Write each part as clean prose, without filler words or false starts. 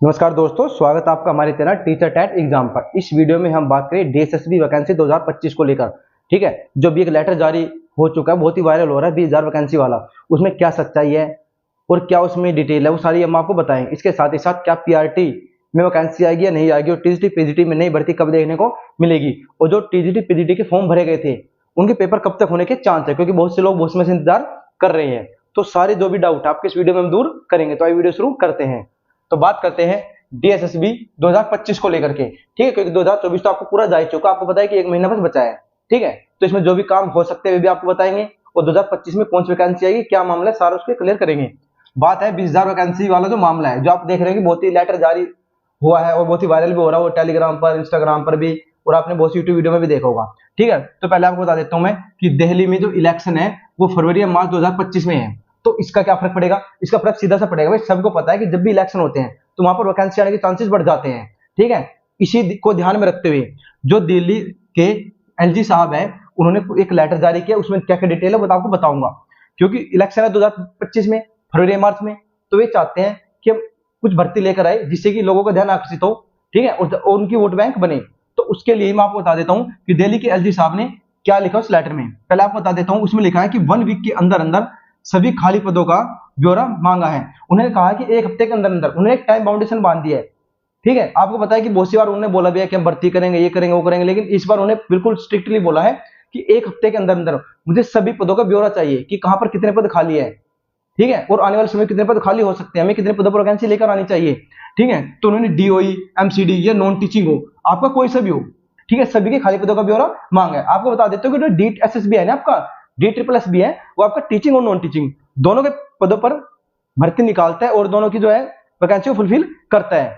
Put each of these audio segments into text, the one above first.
नमस्कार दोस्तों, स्वागत है आपका हमारे चैनल टीचर टैट एग्जाम पर। इस वीडियो में हम बात करें डीएसएसबी वैकेंसी 2025 को लेकर। ठीक है, जो भी एक लेटर जारी हो चुका है, बहुत ही वायरल हो रहा है 20,000 वैकेंसी वाला। उसमें क्या सच्चाई है और क्या उसमें डिटेल है, वो सारी हम आपको बताएं। इसके साथ ही साथ क्या पीआरटी में वैकेंसी आएगी या नहीं आएगी, और टीजीटी पीजीटी में नई भर्ती कब देखने को मिलेगी, और जो टीजीटी पीजीटी के फॉर्म भरे गए थे उनके पेपर कब तक होने के चांस है, क्योंकि बहुत से लोग बहुत समय से इंतजार कर रहे हैं। तो सारे जो भी डाउट आपके इस वीडियो में हम दूर करेंगे। तो आइए वीडियो शुरू करते हैं। तो बात करते हैं डीएसएसबी 2025 को लेकर के। ठीक है, क्योंकि 2024 तो आपको पूरा जा चुका, आपको पता है कि एक महीना बस बचा है। ठीक है, तो इसमें जो भी काम हो सकते हैं वे भी आपको बताएंगे, और 2025 में कौन सी वैकेंसी आएगी, क्या मामला है, सारा उसके क्लियर करेंगे। बात है 20,000 वैकेंसी वाला जो मामला है, जो आप देख रहे हैं कि बहुत ही लेटर जारी हुआ है और बहुत ही वायरल भी हो रहा है, वो टेलीग्राम पर, इंस्टाग्राम पर भी, और आपने बहुत सी यूट्यूब वीडियो में भी देखा होगा। ठीक है, तो पहले आपको बता देता हूं मैं कि दिल्ली में जो इलेक्शन है वो फरवरी या मार्च 2025 में है। तो इसका क्या फर्क पड़ेगा? इसका फर्क सीधा सा पड़ेगा। भाई सबको पता है कि जब भी इलेक्शन होते हैं तो वहां पर वैकेंसी आने के चांसेस बढ़ जाते हैं। ठीक है, इसी को ध्यान में रखते हुए जो दिल्ली के एलजी साहब है, उन्होंने एक लेटर जारी किया। उसमें क्या क्या डिटेल है वो आपको बताऊंगा, क्योंकि इलेक्शन है 2025 में, फरवरी मार्च में। तो वे चाहते हैं कि हम कुछ भर्ती लेकर आए जिससे कि लोगों का ध्यान आकर्षित हो। ठीक है, और उनकी वोट बैंक बने। तो उसके लिए मैं आपको बता देता हूं कि दिल्ली के एलजी साहब ने क्या लिखा उस लेटर में। पहले आपको बता देता हूं, उसमें लिखा है कि 1 वीक के अंदर अंदर सभी खाली पदों का ब्यौरा मांगा है। उन्होंने कहा कि एक हफ्ते के अंदर अंदर, उन्होंने एक टाइम बाउंडेशन बांध दिया है। ठीक है, आपको पता है कि बहुत सी बार उन्होंने बोला भी है कि हम भर्ती करेंगे, ये करेंगे, वो करेंगे, लेकिन इस बार उन्होंने बिल्कुल स्ट्रिक्टली बोला है कि एक हफ्ते के अंदर अंदर मुझे सभी पदों का ब्यौरा चाहिए कि कहां पर कितने पद खाली है। ठीक है, और आने वाले समय कितने पद खाली हो सकते हैं, हमें कितने पदों पर वैकेंसी लेकर आनी चाहिए। ठीक है, तो उन्होंने डीओई, एमसीडी या नॉन टीचिंग हो, आपका कोई सा भी हो, ठीक है, सभी के खाली पदों का ब्यौरा मांगा है। आपको बता देते हो कि जो डी एसएसबी है ना, आपका डी ट्रिपल एस बी है, वो आपका टीचिंग और नॉन टीचिंग दोनों के पदों पर भर्ती निकालता है और दोनों की जो है वैकेंसी को फुलफिल करता है।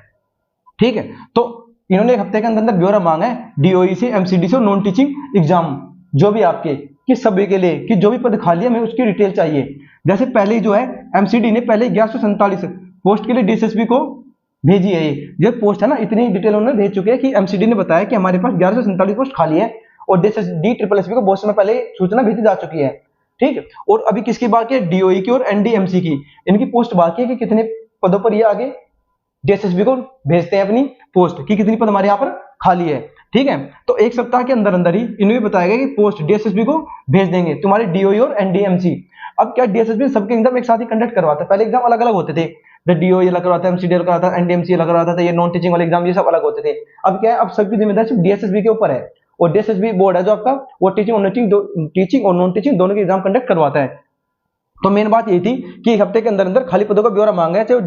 ठीक है, तो इन्होंने एक हफ्ते के अंदर अंदर ब्यौरा मांगा है डीओई से, एमसीडी से और नॉन टीचिंग एग्जाम जो भी आपके, कि सभी के लिए, कि जो भी पद खाली है हमें उसकी डिटेल चाहिए। जैसे पहले जो है एमसीडी ने पहले 1147 पोस्ट के लिए डीएसएसबी को भेजी है। ये पोस्ट है ना, इतनी डिटेल उन्होंने भेज चुके हैं कि एमसीडी ने बताया कि हमारे पास 1147 पोस्ट खाली है, और डी ट्रिपल एस बी को बहुत समय पहले सूचना भेजी जा चुकी है। ठीक है, और अभी किसकी बाकी है? डीओई की और एनडीएमसी की, इनकी पोस्ट बाकी है कि कितने पदों पर ये आगे डीएसएसबी को भेजते हैं अपनी पोस्ट, कि कितनी पद हमारे यहाँ पर खाली है। ठीक है, तो एक सप्ताह के अंदर अंदर ही इन्हें बताया गया कि पोस्ट डीएसएसबी को भेज देंगे तुम्हारे डीओई और एनडीएमसी। अब क्या डीएसएसबी सबके एग्जाम एक साथ ही कंडक्ट करवाता है? पहले एग्जाम अलग अलग होते थे, डीओई अलग करवाता है, एमसीडी अलग करवाता है, एनडीएमसी अलग करवाता था, ये नॉन टीचिंग वाले एग्जाम ये सब अलग होते थे। अब क्या है, अब सबकी जिम्मेदारी सिर्फ डीएसएसबी के ऊपर है, और डीएसएसबी बोर्ड है जो आपका, वो टीचिंग और नॉन टीचिंग दोनों के एग्जाम कंडक्ट करवाता है। तो मेन बात यही थी कि एक हफ्ते के अंदर अंदर खाली पदों का ब्यौरा मांगा है, चाहे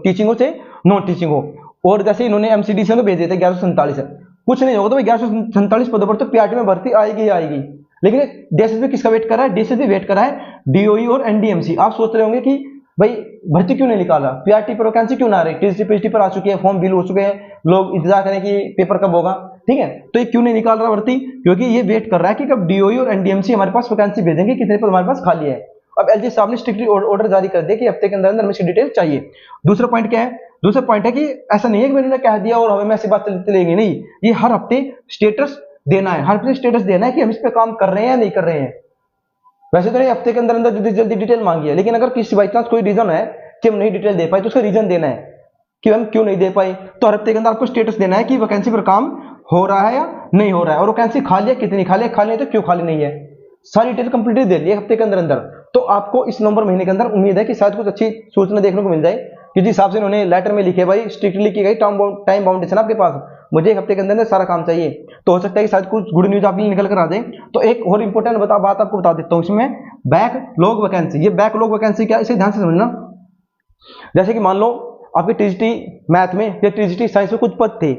टीचिंग हो चाहे नॉन टीचिंग हो। और जैसे इन्होंने एमसीडी से भेजे थे 1147, कुछ नहीं होगा तो 1147 पदों पर तो पीआरटी में भर्ती आएगी ही आएगी। लेकिन डीएसएसबी किसका वेट कर रहा है? डीएसएसबी वेट कर रहा है डीओई और एनडीएमसी। आप सोच रहे होंगे कि भाई भर्ती क्यों नहीं निकाला, पीआरटी पर वैकेंसी क्यों ना आ रही, टीजीटी पीजीटी पर आ चुकी है, फॉर्म बिल हो चुके हैं, लोग इंतजार करें कि पेपर कब होगा। ठीक है, तो ये क्यों नहीं निकाल रहा भर्ती? क्योंकि ये वेट कर रहा है कि कब डीओई और एनडीएमसी हमारे पास वैकेंसी भेजेंगे, कितने पद हमारे पास खाली है। अब एलजी साहब ने स्ट्रिक्टली ऑर्डर जारी कर दिया कि हफ्ते के अंदर अंदर हमें डिटेल चाहिए। दूसरा पॉइंट क्या है? दूसरा पॉइंट है कि ऐसा नहीं है कि मैंने कह दिया और हमें ऐसी बात चलती रहेगी, नहीं, ये हर हफ्ते स्टेटस देना है, हर हफ्ते स्टेटस देना है कि हम इस पे काम कर रहे हैं या नहीं कर रहे हैं। वैसे तो नहीं हफ्ते के अंदर अंदर जल्दी जल्दी डिटेल मांगी है, लेकिन अगर किसी बाई चांस कोई रीजन है कि हम नहीं डिटेल दे पाए तो उसका रीजन देना है कि हम क्यों नहीं दे पाए। तो हर हफ्ते के अंदर आपको स्टेटस देना है कि वैकेंसी पर काम हो रहा है या नहीं हो रहा है, और वैकेंसी खाली है, कितनी खाली है, खाली है तो क्यों खाली नहीं है, सारी डिटेल कंप्लीट दे ली एक हफ्ते के अंदर अंदर। तो आपको इस नवंबर महीने के अंदर उम्मीद है कि शायद कुछ अच्छी सूचना देखने को मिल जाए, कि जिस हिसाब से उन्होंने लेटर में लिखे, भाई स्ट्रिक्टली की गई टाइम बाउंडेशन आपके पास, मुझे एक हफ्ते के अंदर सारा काम चाहिए। तो हो सकता है कि शायद कुछ गुड न्यूज आपके लिए निकल कर आ जाए। तो एक और इंपॉर्टेंट बात आपको बता देता हूँ इसमें, बैकलॉग वैकेंसी। ये बैकलॉग वैकेंसी क्या, इसे ध्यान से समझना। जैसे कि मान लो आपके टीजीटी मैथ में या टीजीटी साइंस में कुछ पद थे,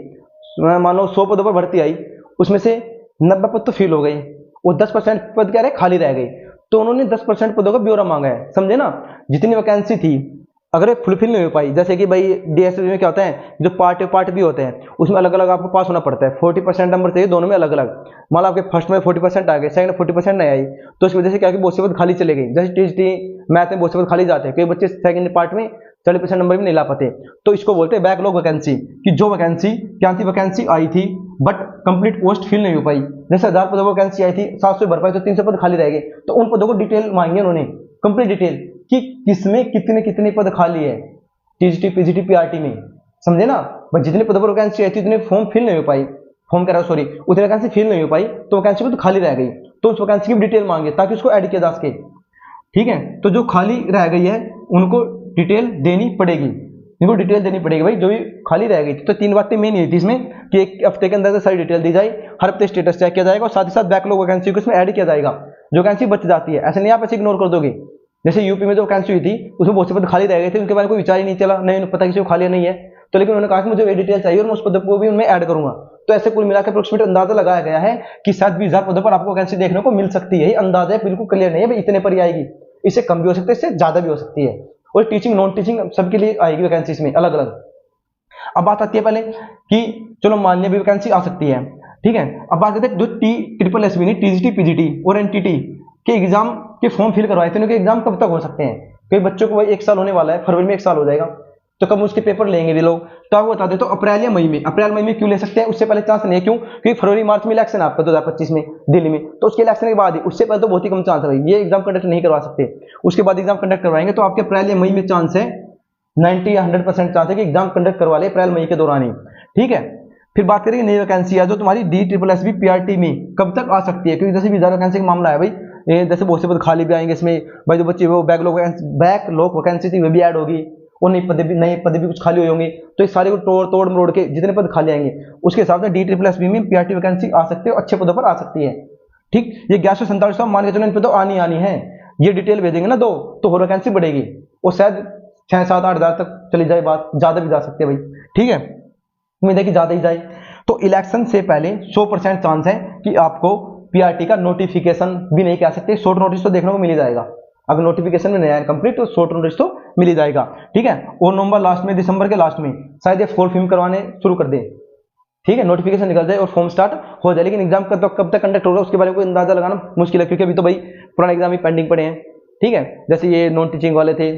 मान लो 100 पदों पर भर्ती आई, उसमें से 90 पद तो फिल हो गए और 10% पद क्या रहे, खाली रह गए। तो उन्होंने 10% पदों का ब्यौरा मांगा है, समझे ना। जितनी वैकेंसी थी अगर फुलफिल नहीं हो पाई, जैसे कि भाई डीएसएसबी में क्या होता है, जो पार्ट भी होते हैं उसमें अलग अलग आपको पास होना पड़ता है, 40% नंबर चाहिए दोनों में अलग अलग। मान लो आपके फर्स्ट में 40% आ गए, सेकंड में 40% नहीं आई, तो इस वजह से क्या कि बहुत से पद खाली चले गए। जैसे टीजीटी मैथ में बहुत से पद खाली जाते हैं, कई बच्चे सेकंड पार्ट में 40% नंबर भी नहीं ला पाते। तो इसको बोलते हैं बैकलॉग वैकेंसी, कि जो वैकेंसी क्या थी, वैकेंसी आई थी बट कंप्लीट पोस्ट फिल नहीं हो पाई। जैसे 1000 पदों की वैकेंसी आई थी, 700 भर पाई तो 300 पद खाली रह गए। तो उन पदों को डिटेल मांगी उन्होंने, कंप्लीट डिटेल, कि किसमें कितने कितने पद खाली है। टीजीटी पीजीटी पीआरटी में, समझे ना। बस जितने पदों पर वैकेंसी आई थी उतने फॉर्म फिल नहीं हो पाई, फॉर्म कह रहा सॉरी, उतनी वैकेंसी फिल नहीं हो पाई, तो वैकेंसी को तो खाली रह गई, तो उस वैकेंसी की डिटेल मांगे ताकि उसको ऐड किया जा सके। ठीक है, तो जो खाली रह गई है उनको डिटेल देनी पड़ेगी, इनको डिटेल देनी पड़ेगी भाई, जो भी खाली रह गई थी। तो 3 बातें मेन हुई थी इसमें कि एक हफ्ते के अंदर से सारी डिटेल दी जाए, हर हफ्ते स्टेटस चेक किया जाएगा और साथ ही साथ बैकलॉग वैकेंसी को इसमें ऐड किया जाएगा। जो वैकेंसी बच जाती है ऐसे नहीं आप ऐसे इग्नोर कर दोगे। जैसे यूपी में जो वैकेंसी हुई थी उसमें बहुत से पद खाली रह गए थे, उनके बारे में कोई विचार ही नहीं चला, नहीं उन्हें पता किसी को खाली नहीं है, तो लेकिन उन्होंने कहा कि मुझे ये डिटेल चाहिए और मैं उस पद को भी उनमें ऐड करूंगा। तो ऐसे कुल मिलाकर अप्रोक्सीमेट अंदाजा लगाया गया है कि शायद 20,000 पदों पर आपको वैकेंसी देखने को मिल सकती है। ये अंदाजा है, बिल्कुल क्लियर नहीं है भाई इतने पर ही आएगी, इससे कम भी हो सकती है, इससे ज्यादा भी हो सकती है। और टीचिंग नॉन टीचिंग सबके लिए आएगी वैकेंसी इसमें अलग अलग। अब बात आती है पहले कि चलो मान लिया भी वैकेंसी आ सकती है, ठीक है। अब बात करते हैं जो triple S B TGT PGT और एनटीटी के एग्जाम के फॉर्म फिल करवाए थे, उनके एग्जाम कब तक हो सकते हैं। कई बच्चों को भाई 1 साल होने वाला है, फरवरी में 1 साल हो जाएगा, तो कब उसके पेपर लेंगे वे लोग, तो आपको बता दें तो अप्रैल या मई में। अप्रैल मई में क्यों ले सकते हैं, उससे पहले चांस नहीं है, क्यों, क्योंकि फरवरी मार्च में इलेक्शन है आपका 2025 में दिल्ली में, तो उसके इलेक्शन के बाद ही, उससे पहले तो बहुत ही कम चांस है भाई, ये एग्जाम कंडक्ट नहीं करवा सकते। उसके बाद एग्जाम कंडक्ट करवाएंगे तो आपके अप्रैल या मई में चांस है, 90 या 100% चांस है कि एग्जाम कंडक्ट करवा ले अप्रैल मई के दौरान ही। ठीक है, फिर बात करेंगे नई वैकेंसी है जो तुम्हारी DSSB PRT में कब तक आ सकती है, क्योंकि जैसे 20,000 वैकेंसी का मामला है भाई, ये जैसे बहुत से पद खाली भी आएंगे इसमें भाई, जो बच्चे वो बैकलॉग वैकेंसी थी वो भी ऐड होगी, और नई पद भी कुछ खाली हुए होंगे, तो इस सारे को तोड़ मरोड़ के जितने पद खाली आएंगे उसके हिसाब से DSSB में PRT वैकेंसी आ सकती है, अच्छे पदों पर आ सकती है। ठीक, ये 1147 मान के चलो इन पे तो आनी है, ये डिटेल भेजेंगे ना 2 तो और वैकेंसी बढ़ेगी, और शायद 6-7-8 हज़ार तक चली जाए बात, ज्यादा भी जा सकते हैं भाई। ठीक है, उम्मीद है कि ज्यादा ही जाए। तो इलेक्शन से पहले 100% चांस है कि आपको पीआरटी का नोटिफिकेशन भी नहीं कह सकते, शॉर्ट नोटिस तो देखने को मिल ही जाएगा, अगर नोटिफिकेशन में नहीं आया कंप्लीट तो शॉर्ट नोटिस तो मिल ही जाएगा। ठीक है, और नवंबर लास्ट में, दिसंबर के लास्ट में शायद ये फॉर्म फिल करवाने शुरू कर दे, ठीक है, नोटिफिकेशन निकल जाए और फॉर्म स्टार्ट हो जाए, लेकिन एग्जाम कब तक कंडक्ट होगा उसके बारे में कोई अंदाजा लगाना मुश्किल है, क्योंकि अभी तो भाई पुराने एग्जाम ही पेंडिंग पड़े हैं। ठीक है, जैसे ये नॉन टीचिंग वाले थे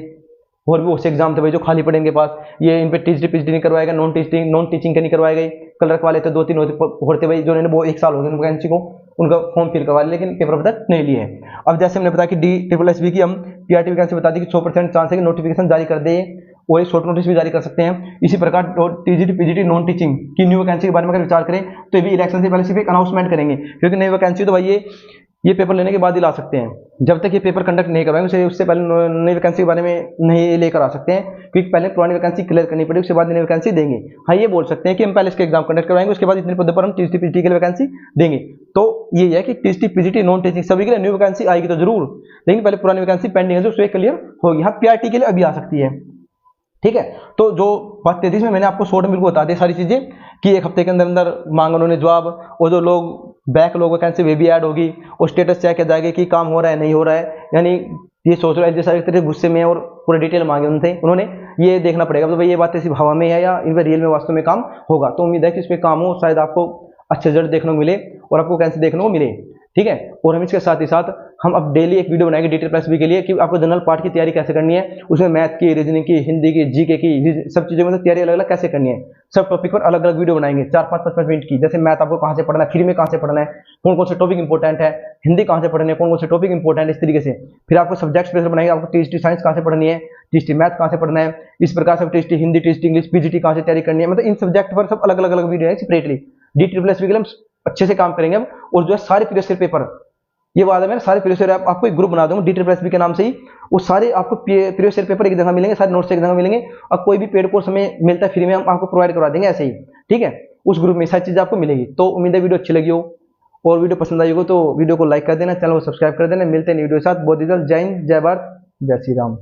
और भी बहुत से एग्जाम थे भाई जो खाली पड़े इनके पास, ये इन पे टीजीटी पीजीटी नहीं करवाएगा, नॉन टीचिंग के नहीं करवाए गए, क्लर्क वाले थे 2-3 होते भाई जो इन्होंने वो 1 साल हो गए वैकेंसी को, उनका फॉर्म फिल करवा लिया लेकिन पेपर अब तक नहीं लिए हैं। अब जैसे हमने बताया कि DSSB की हम पीआरटी वैकेंसी बता दी कि 100% चांस है कि नोटिफिकेशन जारी कर दे और एक शॉर्ट नोटिस भी जारी कर सकते हैं। इसी प्रकार टीजीटी पीजीटी नॉन टीचिंग की न्यू वैकेंसी के बारे में अगर विचार करें तो ये भी इलेक्शन से पहले सिर्फ एक अनाउंसमेंट करेंगे, क्योंकि नई वैकेंसी तो भाई ये पेपर लेने के बाद ही ला सकते हैं, जब तक ये पेपर कंडक्ट नहीं करवाएंगे उससे पहले नई वैकेंसी के बारे में नहीं लेकर आ सकते हैं, क्योंकि पहले पुरानी वैकेंसी क्लियर करनी पड़ेगी, उसके बाद नई वैकेंसी देंगे। हाँ, ये बोल सकते हैं कि हम पहले इसके एग्जाम कंडक्ट करवाएंगे, उसके बाद इतने पदों पर हम टीजीटी पीजीटी के लिए वैकेंसी देंगे। तो ये है कि टीजीटी पीजीटी नॉन टीचिंग सभी के लिए न्यू वैकेंसी आएगी तो जरूर, लेकिन पहले पुरानी वैकेंसी पेंडिंग है जो उससे क्लियर होगी। हाँ, पीआरटी के लिए अभी आ सकती है। ठीक है, तो जो बात 33 में मैंने आपको शॉर्ट में बता दी सारी चीजें कि 1 हफ्ते के अंदर अंदर मांग उन्होंने जवाब, और जो लोग बैकलॉग वैकेंसी वे भी ऐड होगी, और स्टेटस चेक किया जाएगा कि काम हो रहा है नहीं हो रहा है, यानी ये सोच रहा है जैसा एक तरह गुस्से में और पूरे डिटेल मांगे उन्होंने ये देखना पड़ेगा तो भाई ये बात सिर्फ हवा में है या इन पर रियल में वास्तव में काम होगा। तो उम्मीद है कि इसमें काम हो, शायद आपको अच्छे रिजल्ट देखने को मिले और आपको वैकेंसी देखने को मिले। ठीक है, और हम इसके साथ ही साथ हम अब डेली एक वीडियो बनाएंगे DSSB के लिए कि आपको जनरल पार्ट की तैयारी कैसे करनी है, उसमें मैथ की, रीजनिंग की, हिंदी की, जीके की, सब चीजों में तैयारी अलग अलग कैसे करनी है, सब टॉपिक पर अलग अलग वीडियो बनाएंगे 4-5 मिनट की। जैसे मैथ आपको कहाँ से पढ़ना है, फ्री में कहाँ से पढ़ना है, कौन कौन से टॉपिक इंपॉर्टेंट है, हिंदी कहाँ से पढ़नी है, कौन कौन से टॉपिक इंपॉर्टेंट है, इस तरीके से। फिर आपको सब्जेक्ट स्पेशल बनाएंगे, आपको टीजीटी साइंस कहाँ से पढ़नी है, टीजीटी मैथ कहाँ से पढ़ना है, इस प्रकार से TGT Hindi, TGT English, PGT कहाँ से तैयारी करनी है, मतलब इन सब्जेक्ट पर सब अलग अलग वीडियो है सेपरेटली। DSSB के लिए हम अच्छे से काम करेंगे अब, और जो है सारे प्रीवियस ईयर पेपर, ये वादा है मेरा, सारे प्रीवियस ईयर आपको एक ग्रुप बना दूंगा DSSB के नाम से ही, वो सारे आपको प्रीवियस ईयर पेपर एक जगह मिलेंगे, सारे नोट्स एक जगह मिलेंगे, और कोई भी पेड कोर्स हमें मिलता है फ्री में हम आपको प्रोवाइड करवा देंगे ऐसे ही। ठीक है, उस ग्रुप में सारी चीजें आपको मिलेगी। तो उम्मीद है वीडियो अच्छी लगी हो, और वीडियो पसंद आई हो तो वीडियो को लाइक कर देना, चैनल को सब्सक्राइब कर देना। मिलते हैं वीडियो के साथ, बहुत जल्द। जय हिंद, जय भारत, जय श्री राम।